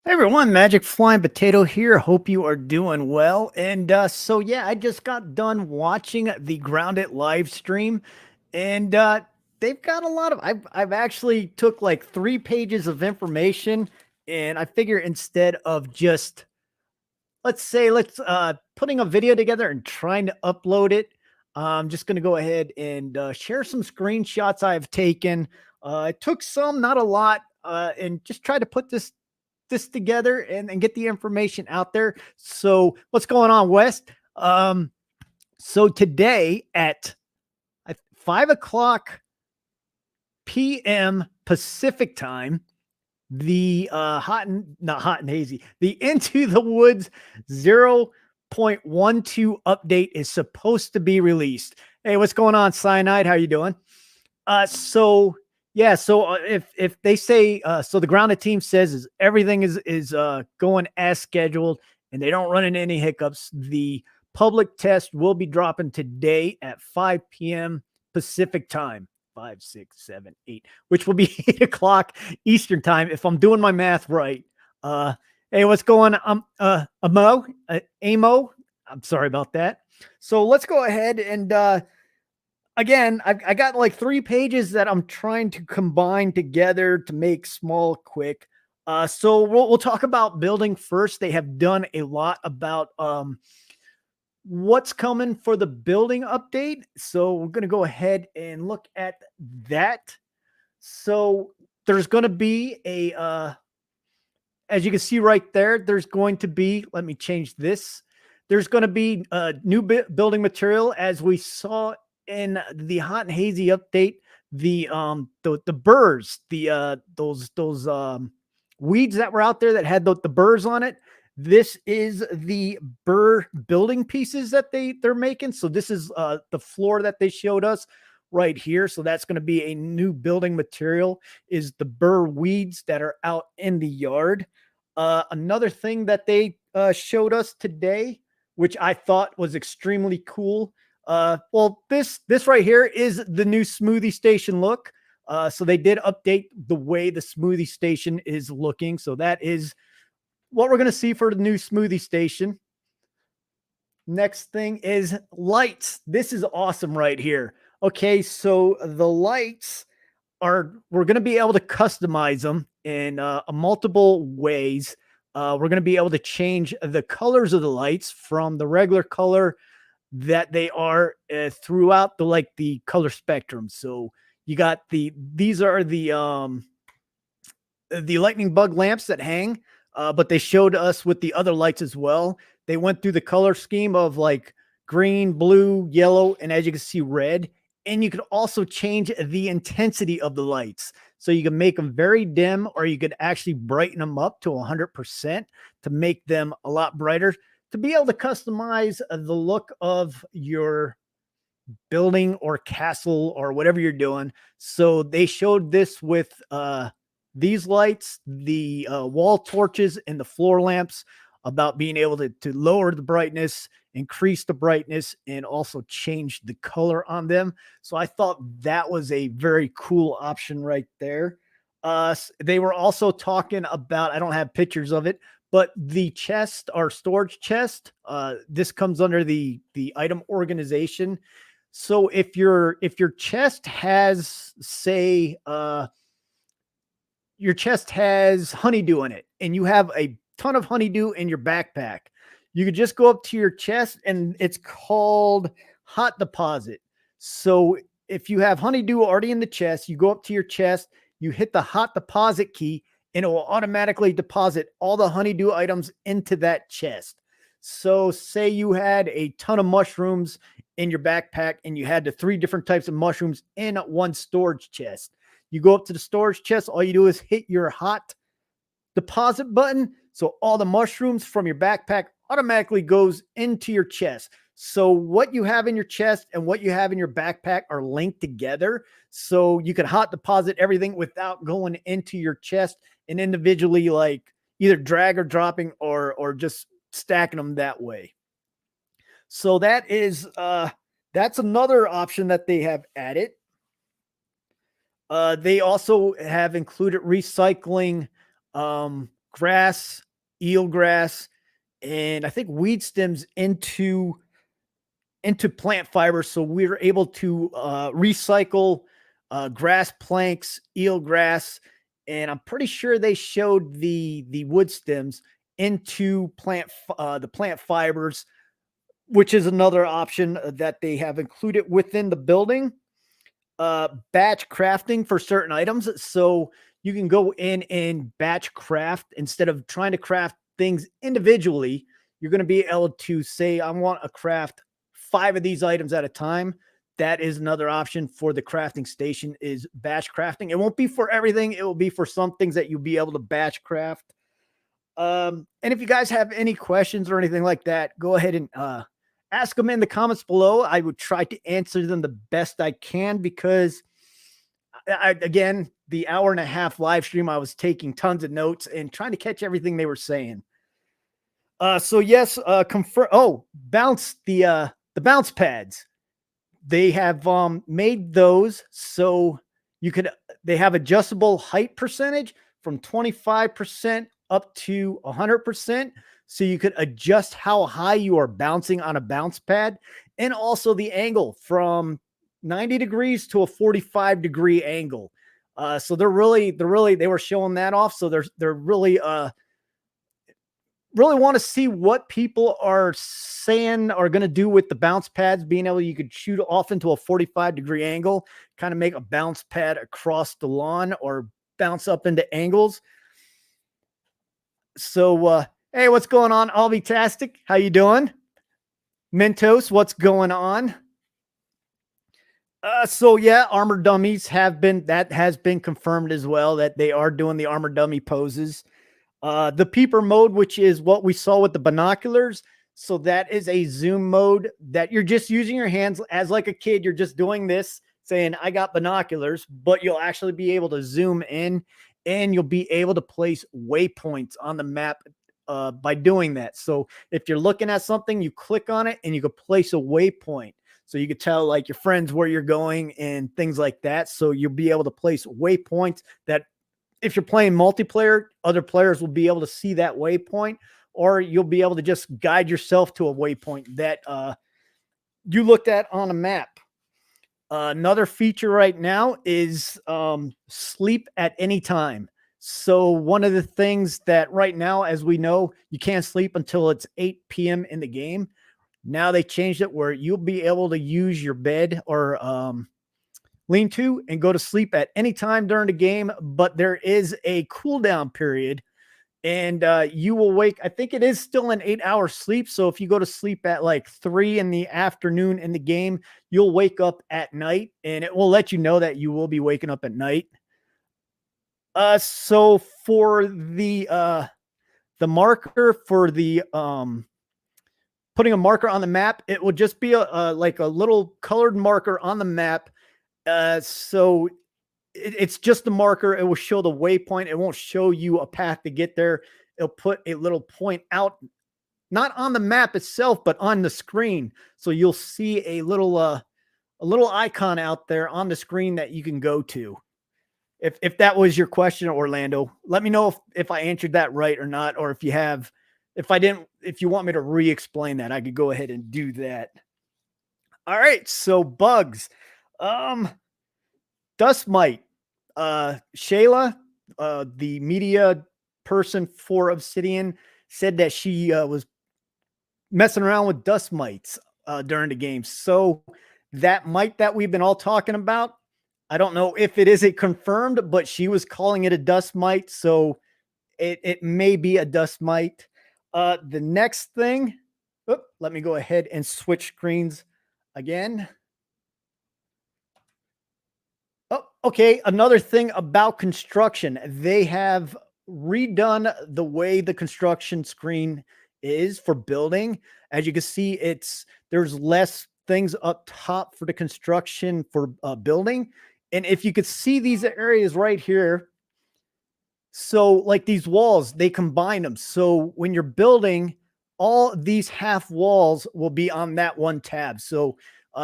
Hey everyone, Magic Flying Potato here. Hope you are doing well. And yeah, I just got done watching the Grounded live stream, and they've got a lot of. I've actually took like 3 pages of information, and I figure instead of just let's putting a video together and trying to upload it, I'm just gonna go ahead and share some screenshots I've taken. I took some, not a lot, and just try to put this together and get the information out there. So what's going on, West? So today at 5 o'clock p.m. Pacific time, the hot and not hot and hazy, the Into the Woods 0.12 update is supposed to be released. Hey, what's going on, Cyanide? How you doing? So yeah, so if they say so, the grounded team says is everything is going as scheduled, and they don't run into any hiccups. The public test will be dropping today at 5 p.m. Pacific time. 5, 6, 7, 8, which will be 8 o'clock Eastern time if I'm doing my math right. Hey, what's going on? Amo. I'm sorry about that. So let's go ahead and again, I got like 3 pages that I'm trying to combine together to make small, quick. So we'll talk about building first. They have done a lot about what's coming for the building update. So we're going to go ahead and look at that. So there's going to be a, as you can see right there, there's going to be, let me change this. There's going to be new building material, as we saw in the hot and hazy update. The burrs, those weeds that were out there that had the burrs on it. This is the burr building pieces that they're making. So this is the floor that they showed us right here. So that's going to be a new building material, is the burr weeds that are out in the yard. Another thing that they showed us today, which I thought was extremely cool. Well, this right here is the new smoothie station look. So they did update the way the smoothie station is looking. So that is what we're going to see for the new smoothie station. Next thing is lights. This is awesome right here. Okay, so the lights we're going to be able to customize them in multiple ways. We're going to be able to change the colors of the lights from the regular color that they are throughout the color spectrum. So you got these are the lightning bug lamps that hang, but they showed us with the other lights as well. They went through the color scheme of like green, blue, yellow, and as you can see, red. And you could also change the intensity of the lights. So you can make them very dim, or you could actually brighten them up to 100% to make them a lot brighter, to be able to customize the look of your building or castle or whatever you're doing. So they showed this with these lights, the wall torches, and the floor lamps, about being able to lower the brightness, increase the brightness, and also change the color on them. So I thought that was a very cool option right there. They were also talking about, I don't have pictures of it, but the chest, or storage chest, this comes under the item organization. So if your chest has, say, your chest has honeydew in it, and you have a ton of honeydew in your backpack, you could just go up to your chest, and it's called hot deposit. So if you have honeydew already in the chest, you go up to your chest, you hit the hot deposit key, and it will automatically deposit all the honeydew items into that chest. So say you had a ton of mushrooms in your backpack, and you had the 3 different types of mushrooms in one storage chest. You go up to the storage chest, all you do is hit your hot deposit button. So all the mushrooms from your backpack automatically goes into your chest. So what you have in your chest and what you have in your backpack are linked together. So you can hot deposit everything without going into your chest and individually, like, either drag or dropping, or just stacking them that way. So that's another option that they have added. They also have included recycling grass, eelgrass, and I think weed stems into plant fiber. So we were able to recycle grass planks, eelgrass, and I'm pretty sure they showed the wood stems into the plant fibers, which is another option that they have included within the building. Batch crafting for certain items, so you can go in and batch craft instead of trying to craft things individually. You're going to be able to say, I want to craft 5 of these items at a time. That is another option for the crafting station, is batch crafting. It won't be for everything. It will be for some things that you'll be able to batch craft. And if you guys have any questions or anything like that, go ahead and ask them in the comments below. I would try to answer them the best I can, because again, the hour-and-a-half live stream, I was taking tons of notes and trying to catch everything they were saying. So yes, confirm. Oh, the bounce pads. They have made those so they have adjustable height percentage from 25% up to 100%. So you could adjust how high you are bouncing on a bounce pad, and also the angle from 90 degrees to a 45-degree angle. So they were showing that off. So they're really want to see what people are saying are going to do with the bounce pads, being able, you could shoot off into a 45-degree angle, kind of make a bounce pad across the lawn or bounce up into angles. So, hey, what's going on? Albitastic, how you doing? Mentos, what's going on? So yeah, armor dummies has been confirmed as well, that they are doing the armor dummy poses. The Peeper mode, which is what we saw with the binoculars. So that is a zoom mode that you're just using your hands as like a kid. You're just doing this, saying, I got binoculars, but you'll actually be able to zoom in, and you'll be able to place waypoints on the map by doing that. So if you're looking at something, you click on it and you could place a waypoint. So you could tell like your friends where you're going and things like that. So you'll be able to place waypoints that, if you're playing multiplayer, other players will be able to see that waypoint, or you'll be able to just guide yourself to a waypoint that you looked at on a map. Another feature right now is sleep at any time. So one of the things that right now, as we know, you can't sleep until it's 8 p.m. in the game. Now they changed it where you'll be able to use your bed or lean to and go to sleep at any time during the game, but there is a cooldown period, and you will wake. I think it is still an 8-hour sleep. So if you go to sleep at like 3 in the afternoon in the game, you'll wake up at night, and it will let you know that you will be waking up at night. So for the marker for the putting a marker on the map, it will just be like a little colored marker on the map. So it's just a marker. It will show the waypoint. It won't show you a path to get there. It'll put a little point out, not on the map itself, but on the screen. So you'll see a little icon out there on the screen that you can go to. If that was your question, Orlando, let me know if I answered that right or not, or if you want me to re-explain that, I could go ahead and do that. All right. So bugs. Dust mite. Shayla, the media person for Obsidian, said that she was messing around with dust mites during the game. So that mite that we've been all talking about, I don't know if it is confirmed, but she was calling it a dust mite. So it may be a dust mite. The next thing, let me go ahead and switch screens again. Oh, okay. Another thing about construction, they have redone the way the construction screen is for building. As you can see, there's less things up top for the construction for building. And if you could see these areas right here, so like these walls, they combine them. So when you're building, all these half walls will be on that one tab. So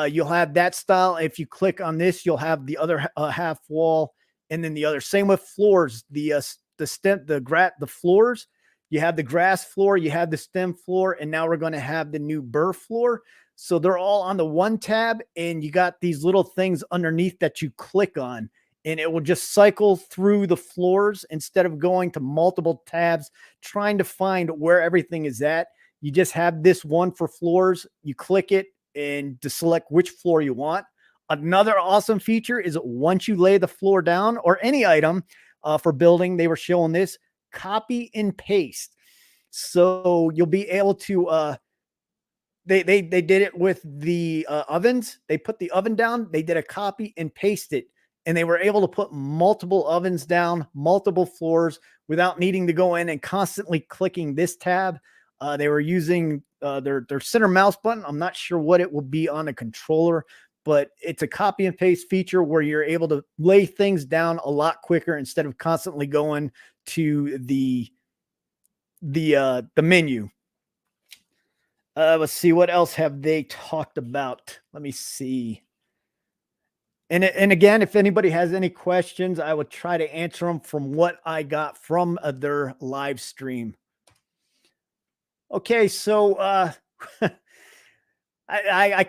you'll have that style. If you click on this, you'll have the other half wall, and then the other. Same with floors. The the floors. You have the grass floor, you have the stem floor, and now we're going to have the new burr floor. So they're all on the one tab, and you got these little things underneath that you click on, and it will just cycle through the floors instead of going to multiple tabs trying to find where everything is at. You just have this one for floors. You click it and to select which floor you want. Another awesome feature is once you lay the floor down or any item for building, they were showing this copy and paste. So you'll be able to they did it with the ovens. They put the oven down, they did a copy and paste it, and they were able to put multiple ovens down, multiple floors without needing to go in and constantly clicking this tab. They were using their center mouse button. I'm not sure what it will be on a controller, but it's a copy and paste feature where you're able to lay things down a lot quicker instead of constantly going to the menu. Let's see, what else have they talked about? Let me see. And again, if anybody has any questions, I would try to answer them from what I got from their live stream. Okay, so I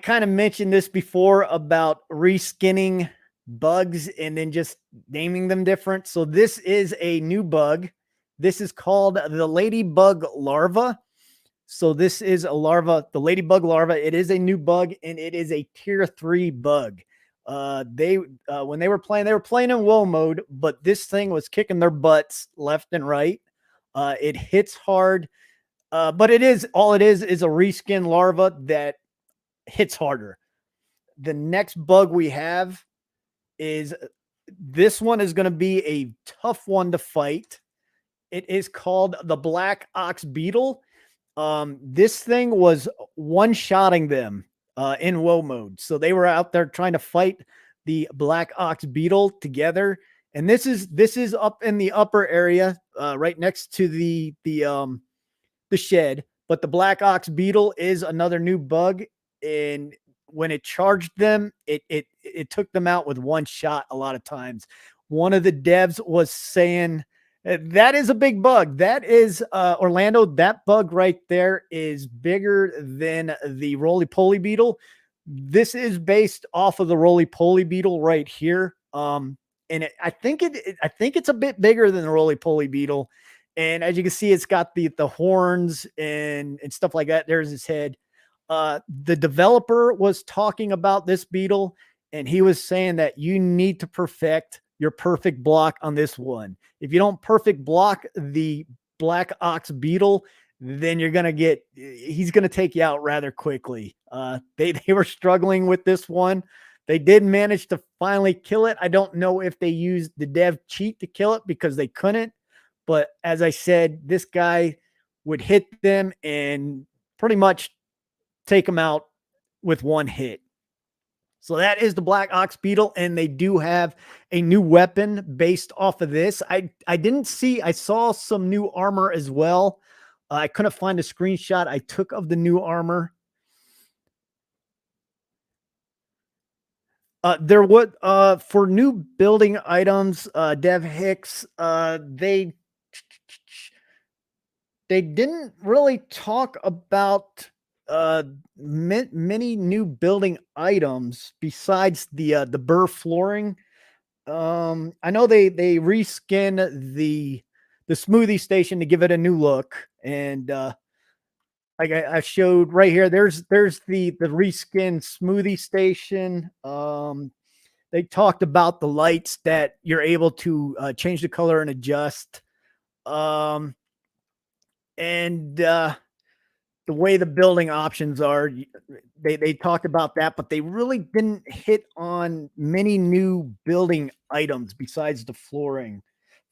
kind of mentioned this before about reskinning bugs and then just naming them different. So this is a new bug. This is called the Ladybug Larva. So this is a larva, the Ladybug Larva. It is a new bug, and it is a tier 3 bug. When they were playing in woe mode, but this thing was kicking their butts left and right. It hits hard, but it is a reskin larva that hits harder. The next bug we have is this one is going to be a tough one to fight. It is called the Black Ox Beetle. This thing was one-shotting them in woe mode. So they were out there trying to fight the Black Ox Beetle together. And this is up in the upper area, right next to the shed. But the Black Ox Beetle is another new bug, and when it charged them, it took them out with one shot a lot of times. One of the devs was saying that is a big bug. That is Orlando. That bug right there is bigger than the roly-poly beetle. This is based off of the roly-poly beetle right here. And I think it's a bit bigger than the roly-poly beetle. And as you can see, it's got the horns and stuff like that. There's his head. The developer was talking about this beetle, and he was saying that you need to perfect your perfect block on this one. If you don't perfect block the Black Ox Beetle, then he's going to take you out rather quickly. They were struggling with this one. They did manage to finally kill it. I don't know if they used the dev cheat to kill it because they couldn't. But as I said, this guy would hit them and pretty much take them out with one hit. So that is the Black Ox Beetle, and they do have a new weapon based off of this. I saw some new armor as well. I couldn't find a screenshot I took of the new armor. There would for new building items, Dev Hicks, they didn't really talk about many new building items besides the Burr flooring. I know they reskinned the Smoothie station to give it a new look, and like I showed right here, there's the reskinned Smoothie station. They talked about the lights that you're able to change the color and adjust. And the way the building options are, they talked about that, but they really didn't hit on many new building items besides the flooring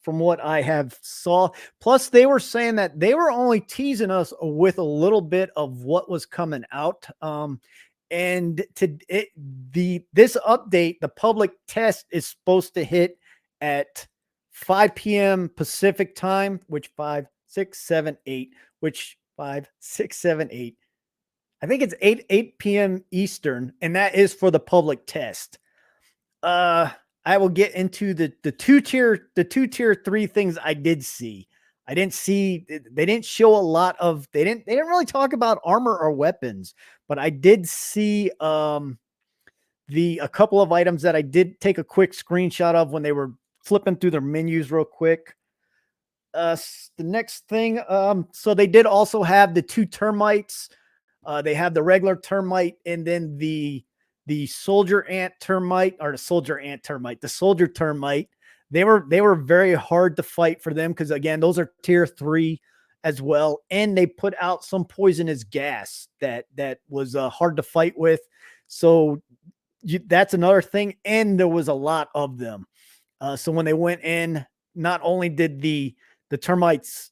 from what I have saw. Plus they were saying that they were only teasing us with a little bit of what was coming out. And this update, the public test is supposed to hit at 5 p.m. Pacific time, which 5, 6, 7, 8, which 5, 6, 7, 8. I think it's 8 p.m. Eastern, and that is for the public test. I will get into the two tier 3 things I did see. I didn't see they didn't show a lot of they didn't really talk about armor or weapons, but I did see the a couple of items that I did take a quick screenshot of when they were flipping through their menus real quick. The next thing, so they did also have the two termites. They have the regular termite and then the soldier ant termite, or the soldier ant termite, the soldier termite. They were very hard to fight for them because again, those are tier 3 as well, and they put out some poisonous gas that was hard to fight with. So that's another thing, and there was a lot of them. So when they went in, not only did the termites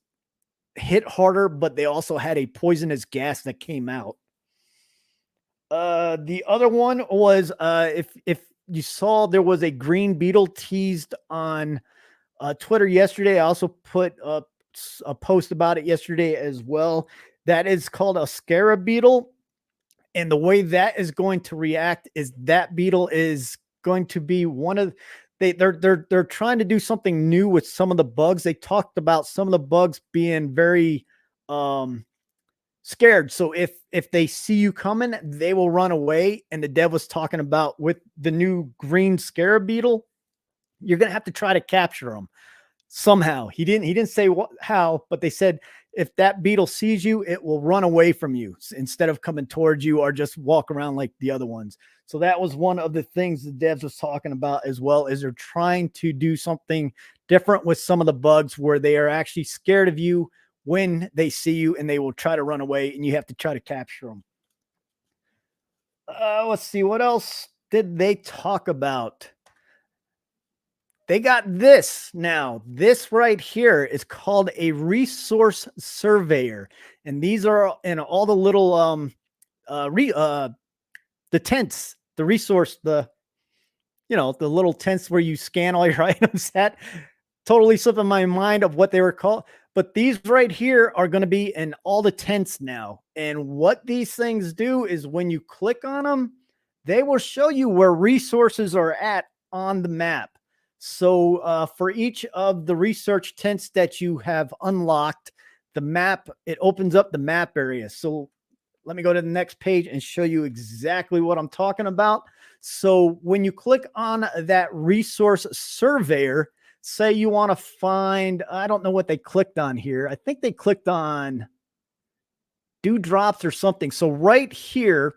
hit harder, but they also had a poisonous gas that came out. The other one was if you saw, there was a green beetle teased on Twitter yesterday. I also put up a post about it yesterday as well. That is called a Scarab beetle. And the way that is going to react is that beetle is going to be one of they're trying to do something new with some of the bugs. They talked about some of the bugs being very scared. So if they see you coming, they will run away. And the dev was talking about with the new green Scarab beetle, you're gonna have to try to capture them somehow. He didn't say what how, but they said if that beetle sees you, it will run away from you instead of coming towards you or just walk around like the other ones. So that was one of the things the devs was talking about as well, is they're trying to do something different with some of the bugs where they are actually scared of you when they see you and they will try to run away and you have to try to capture them. Let's see, what else did they talk about? They got this now. This right here is called a resource surveyor. And these are in all the little the tents, the resource, the the little tents where you scan all your items at. Totally slipping my mind of what they were called. But these right here are going to be in all the tents now. And what these things do is when you click on them, they will show you where resources are at on the map. So for each of the research tents that you have unlocked, the map, it opens up the map area. So let me go to the next page and show you exactly what I'm talking about. So when you click on that resource surveyor, say you want to find, I don't know what they clicked on here. I think they clicked on dewdrops or something. So right here,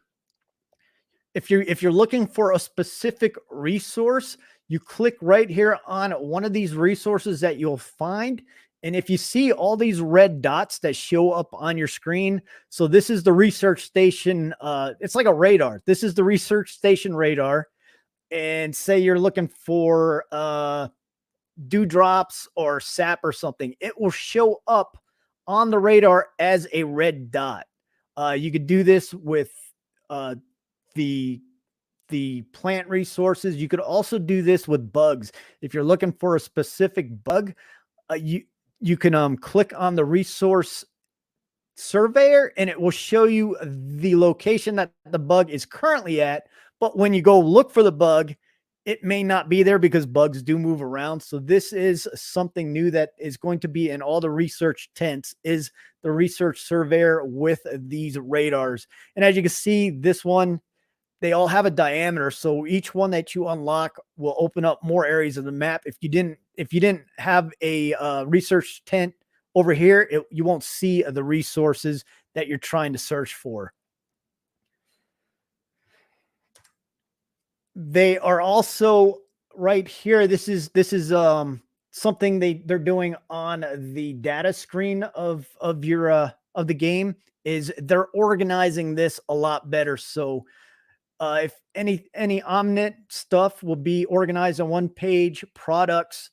if you're looking for a specific resource, you click right here on one of these resources that you'll find. And if you see all these red dots that show up on your screen, so this is the research station. It's like a radar. This is the research station radar. And say you're looking for dewdrops or sap or something, it will show up on the radar as a red dot. You could do this with the plant resources. You could also do this with bugs. If you're looking for a specific bug, you can click on the resource surveyor and it will show you the location that the bug is currently at. But when you go look for the bug, it may not be there because bugs do move around. So this is something new that is going to be in all the research tents, is the research surveyor with these radars. And as you can see, this one, they all have a diameter. So each one that you unlock will open up more areas of the map. If you didn't have a research tent over here, you won't see the resources that you're trying to search for. They are also right here. This is something they're doing on the data screen of your of the game, is they're organizing this a lot better. So if any Omnit stuff will be organized on one page, products,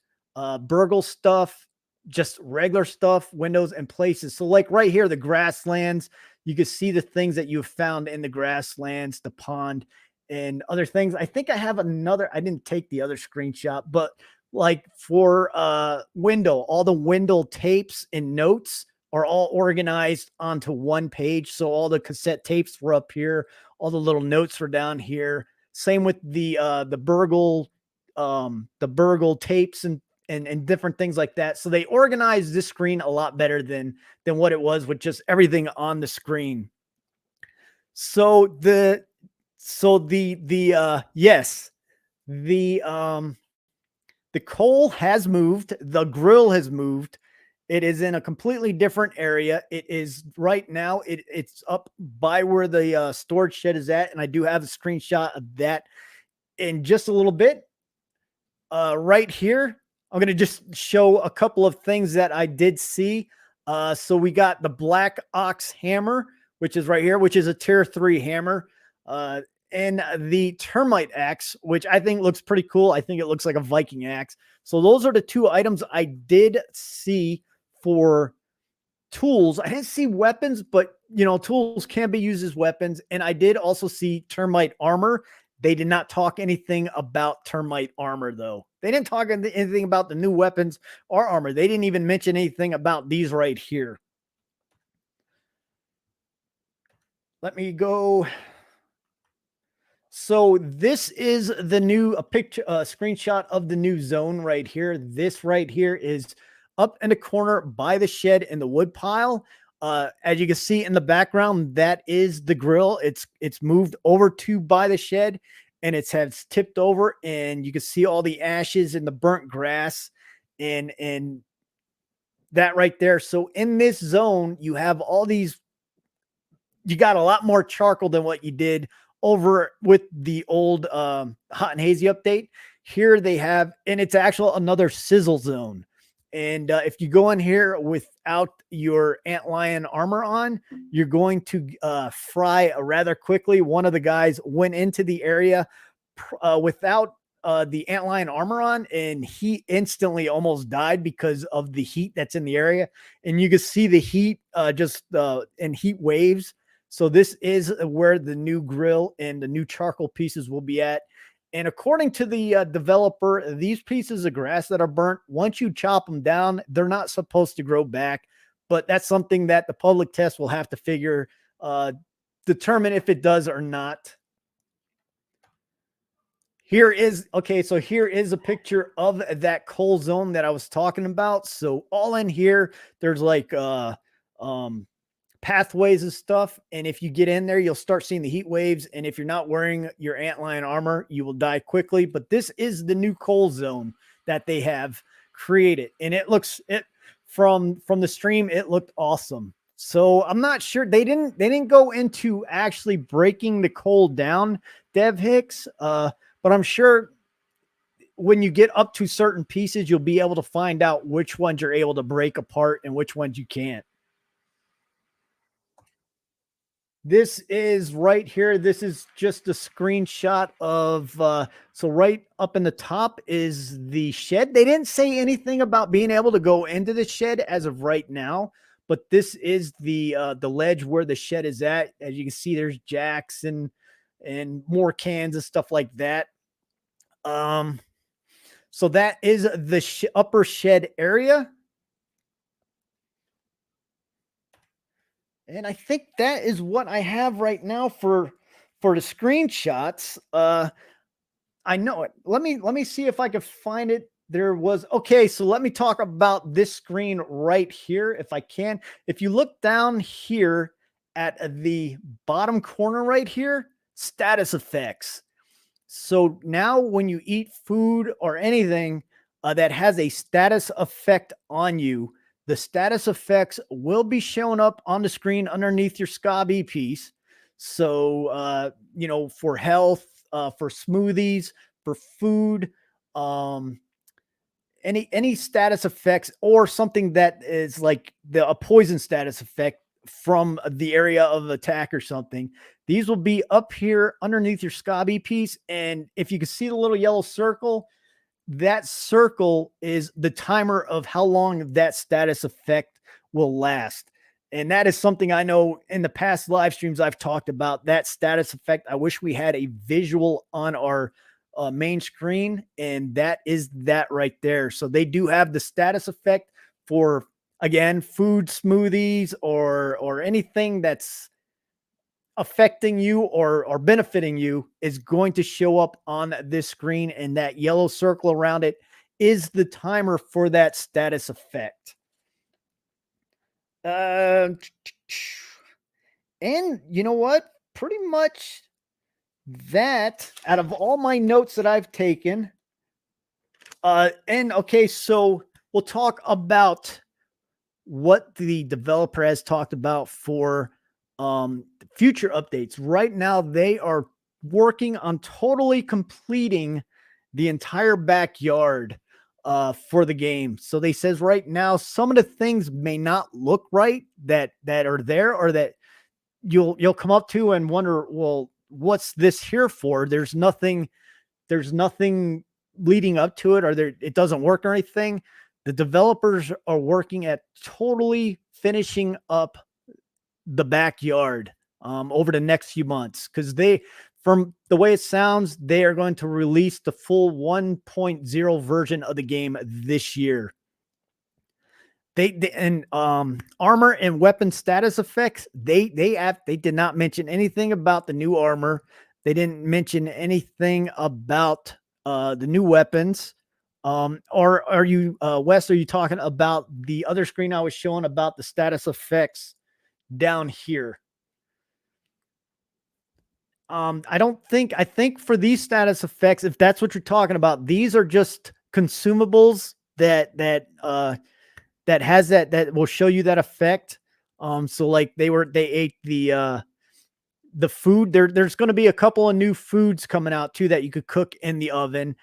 Burgle stuff, just regular stuff, windows and places. So like right here, the grasslands, you can see the things that you've found in the grasslands, the pond and other things. I think I have another, I didn't take the other screenshot, but like for window, all the window tapes and notes are all organized onto one page. So all the cassette tapes were up here, all the little notes were down here. Same with the Burgle the burgle tapes and different things like that. So they organized this screen a lot better than what it was with just everything on the screen. So yes, the coal has moved, the grill has moved. It is in a completely different area. It is right now, it's up by where the storage shed is at, and I do have a screenshot of that in just a little bit. Right here, I'm going to just show a couple of things that I did see. So we got the Black Ox hammer, which is right here, which is a tier 3 hammer. And the termite axe, which I think looks pretty cool. I think it looks like a Viking axe. So those are the two items I did see for tools. I didn't see weapons, but tools can be used as weapons. And I did also see termite armor. They did not talk anything about termite armor, though. They didn't talk anything about the new weapons or armor. They didn't even mention anything about these right here. Let me go. So this is the new screenshot of the new zone right here. This right here is up in the corner by the shed in the wood pile. As you can see in the background, that is the grill. It's moved over to by the shed, and it has tipped over, and you can see all the ashes and the burnt grass and that right there. So in this zone, you have all these. You got a lot more charcoal than what you did over with the old hot and hazy update. Here they have, and it's actual another sizzle zone. And if you go in here without your antlion armor on, you're going to fry rather quickly. One of the guys went into the area without the antlion armor on, and he instantly almost died because of the heat that's in the area. And you can see the heat just in heat waves. So this is where the new grill and the new charcoal pieces will be at. And according to the developer, these pieces of grass that are burnt, once you chop them down, they're not supposed to grow back. But that's something that the public test will have to determine if it does or not. Here is a picture of that coal zone that I was talking about. So all in here, there's like pathways and stuff, and if you get in there, you'll start seeing the heat waves, and if you're not wearing your antlion armor, you will die quickly. But this is the new coal zone that they have created, and it from the stream, it looked awesome. So I'm not sure, they didn't go into actually breaking the coal down, Dev Hicks, but I'm sure when you get up to certain pieces, you'll be able to find out which ones you're able to break apart and which ones you can't. This is right here. This is just a screenshot of, so right up in the top is the shed. They didn't say anything about being able to go into the shed as of right now, but this is the ledge where the shed is at. As you can see, there's jacks and more cans and stuff like that. So that is the upper shed area. And I think that is what I have right now for the screenshots. I know it. Let me see if I can find it. There was, okay, so let me talk about this screen right here if I can. If you look down here at the bottom corner right here, status effects. So now when you eat food or anything that has a status effect on you, the status effects will be showing up on the screen underneath your Scarab piece. So, for health, for smoothies, for food, any status effects or something that is like a poison status effect from the area of attack or something. These will be up here underneath your Scarab piece. And if you can see the little yellow circle, that circle is the timer of how long that status effect will last. And that is something I know in the past live streams I've talked about, that status effect. I wish we had a visual on our main screen, and that is that right there. So they do have the status effect for, again, food, smoothies, or anything that's affecting you or benefiting you is going to show up on this screen, and that yellow circle around it is the timer for that status effect. And you know what? Pretty much that, out of all my notes that I've taken, and okay, so we'll talk about what the developer has talked about for future updates. Right now, they are working on totally completing the entire backyard for the game. So they says right now, some of the things may not look right that are there, or that you'll come up to and wonder, well, what's this here for? There's nothing leading up to it, or it doesn't work or anything. The developers are working at totally finishing up the backyard over the next few months, because from the way it sounds, they are going to release the full 1.0 version of the game this year. And armor and weapon status effects, they did not mention anything about the new armor. They didn't mention anything about the new weapons. Or are you, Wes, are you talking about the other screen I was showing about the status effects down here? I think for these status effects, if that's what you're talking about, these are just consumables that has that will show you that effect. So like they ate the food. There's going to be a couple of new foods coming out too that you could cook in the oven.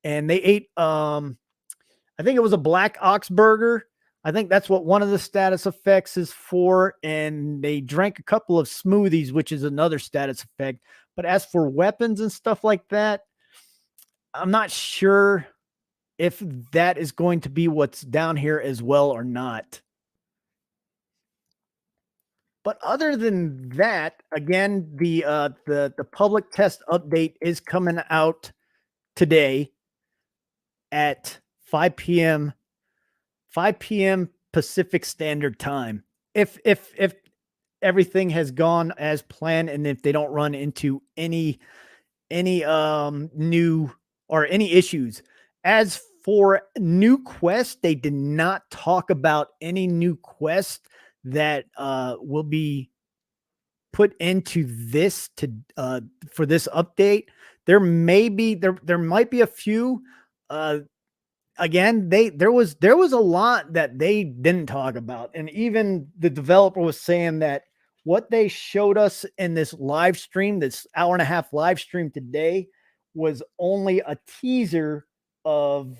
And they ate I think it was a black ox burger. I think that's what one of the status effects is for. And they drank a couple of smoothies, which is another status effect. But as for weapons and stuff like that, I'm not sure if that is going to be what's down here as well or not. But other than that, again, the public test update is coming out today at 5 p.m. Pacific Standard Time. If everything has gone as planned, and if they don't run into any new or any issues. As for new quests, they did not talk about any new quests that will be put into this for this update. There might be a few. Again, there was a lot that they didn't talk about, and even the developer was saying that what they showed us in this live stream, this hour-and-a-half live stream today, was only a teaser of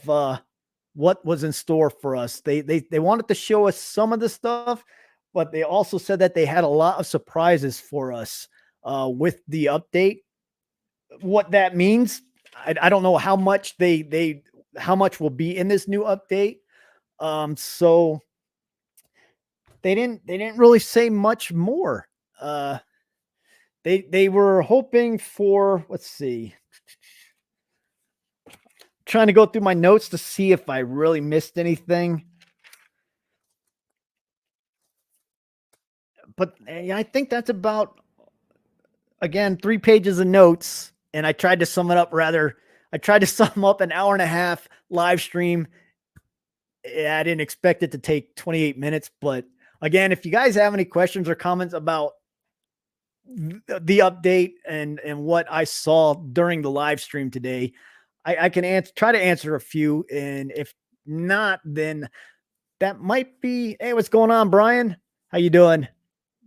what was in store for us. They wanted to show us some of the stuff, but they also said that they had a lot of surprises for us with the update. What that means, I don't know how much how much will be in this new update. So they didn't really say much more. They were hoping for, let's see, trying to go through my notes to see if I really missed anything. But I think that's about, again, 3 pages of notes. And I tried to sum it up I tried to sum up an hour-and-a-half live stream. I didn't expect it to take 28 minutes. But again, if you guys have any questions or comments about the update and what I saw during the live stream today, I can try to answer a few. And if not, then that might be, hey, what's going on, Brian? How you doing?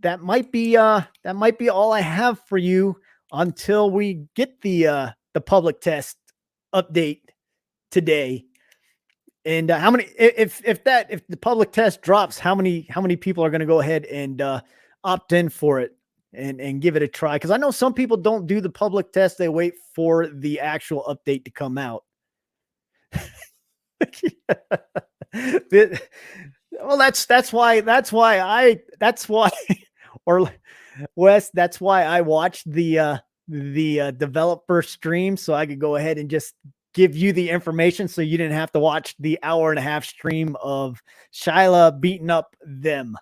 That might be all I have for you until we get the public test update today. And how many, if the public test drops, how many people are going to go ahead and opt in for it and give it a try? Because I know some people don't do the public test; they wait for the actual update to come out. Well, that's why or Wes, that's why I watched the developer stream, so I could go ahead and just give you the information so you didn't have to watch the hour-and-a-half stream of Shyla beating up them.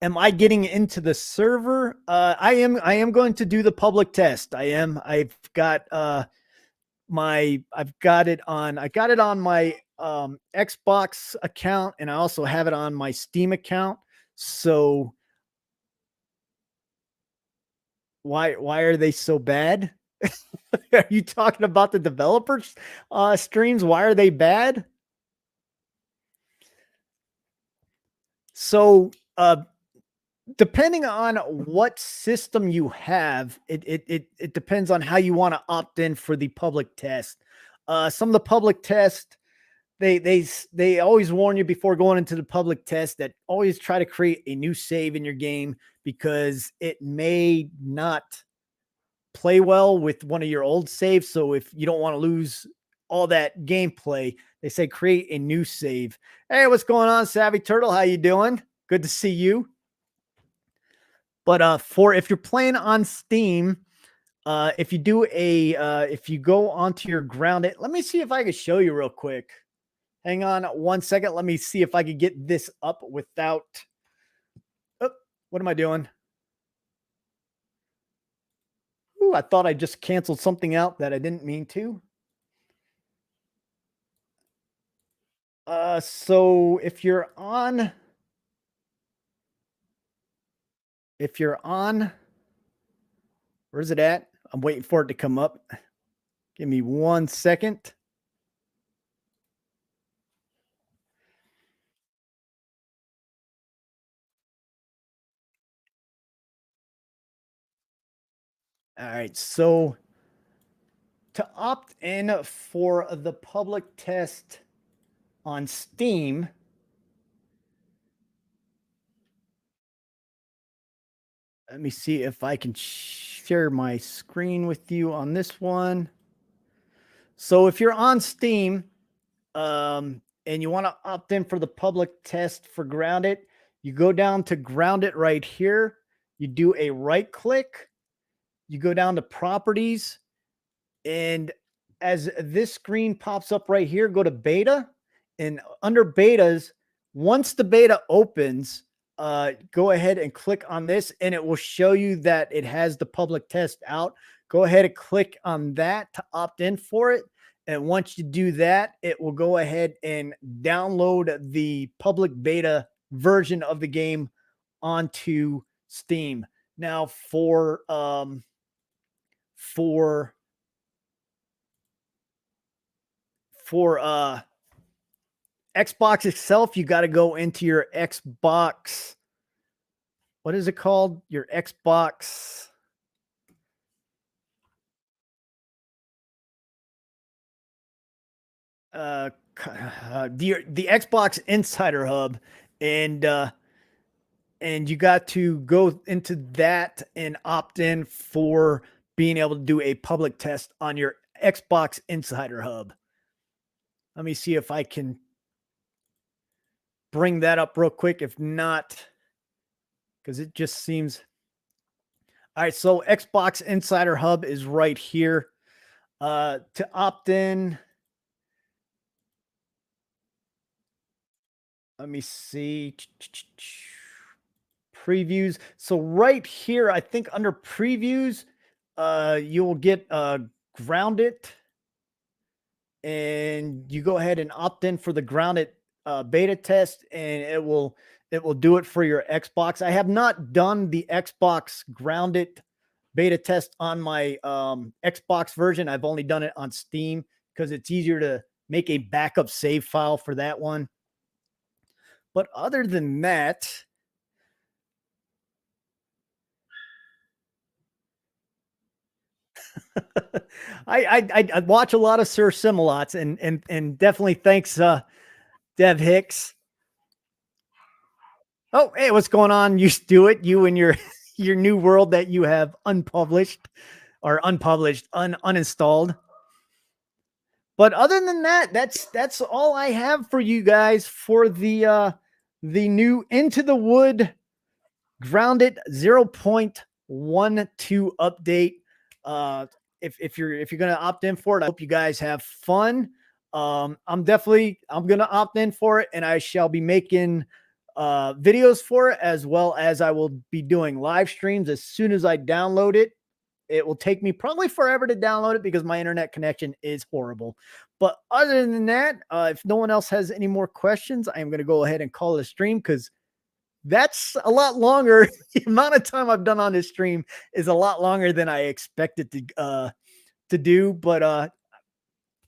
Am I getting into the server? I am going to do the public test. I've got I got it on my Xbox account, and I also have it on my Steam account. So why are they so bad? Are you talking about the developers streams? Why are they bad? So depending on what system you have, it depends on how you want to opt in for the public test. Some of the public test, they always warn you before going into the public test that always try to create a new save in your game because it may not play well with one of your old saves. So if you don't want to lose all that gameplay, they say create a new save. Hey, what's going on, Savvy Turtle? How you doing? Good to see you. But for if you're playing on Steam, if you do if you go onto your grounded, let me see if I can show you real quick. Hang on 1 second. Let me see if I could get this up without. Oh, what am I doing? Ooh, I thought I just canceled something out that I didn't mean to. So if you're on, where's it at? I'm waiting for it to come up. Give me 1 second. All right. So to opt in for the public test on Steam, let me see if I can share my screen with you on this one. So if you're on Steam, and you want to opt in for the public test for Grounded, you go down to Grounded right here. You do a right click. You go down to Properties, and as this screen pops up right here, go to Beta, and under Betas, once the beta opens, go ahead and click on this, and it will show you that it has the public test out. Go ahead and click on that to opt in for it. And once you do that, it will go ahead and download the public beta version of the game onto Steam. Now, for Xbox itself, you got to go into your Xbox. What is it called? Your Xbox. The Xbox Insider Hub, and you got to go into that and opt in for being able to do a public test on your Xbox Insider Hub. Let me see if I can bring that up real quick. If not, because it just seems. All right, so Xbox Insider Hub is right here. To opt in, let me see. Previews. So right here, I think under previews, you will get Grounded, and you go ahead and opt in for the Grounded beta test, and it will do it for your Xbox. I have not done the Xbox Grounded beta test on my Xbox version. I've only done it on Steam because it's easier to make a backup save file for that one. But other than that, I watch a lot of Sir Simalots, and definitely thanks Dev Hicks. Oh, hey, what's going on? You do it, you and your your new world that you have unpublished or uninstalled. But other than that, that's all I have for you guys for the new Into the Wood Grounded 0.12 update. If you're gonna opt in for it, I hope you guys have fun. I'm gonna opt in for it, and I shall be making videos for it, as well as I will be doing live streams as soon as I download it. It will take me probably forever to download it because my internet connection is horrible. But other than that, if no one else has any more questions, I am going to go ahead and call it a stream because that's a lot longer. The amount of time I've done on this stream is a lot longer than I expected to do. But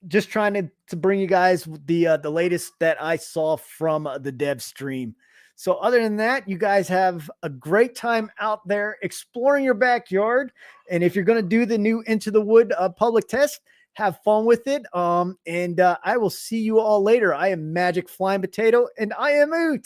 just trying to bring you guys the latest that I saw from the dev stream. So other than that, you guys have a great time out there exploring your backyard. And if you're going to do the new Into the Wood public test, have fun with it. And I will see you all later. I am Magic Flying Potato, and I am out.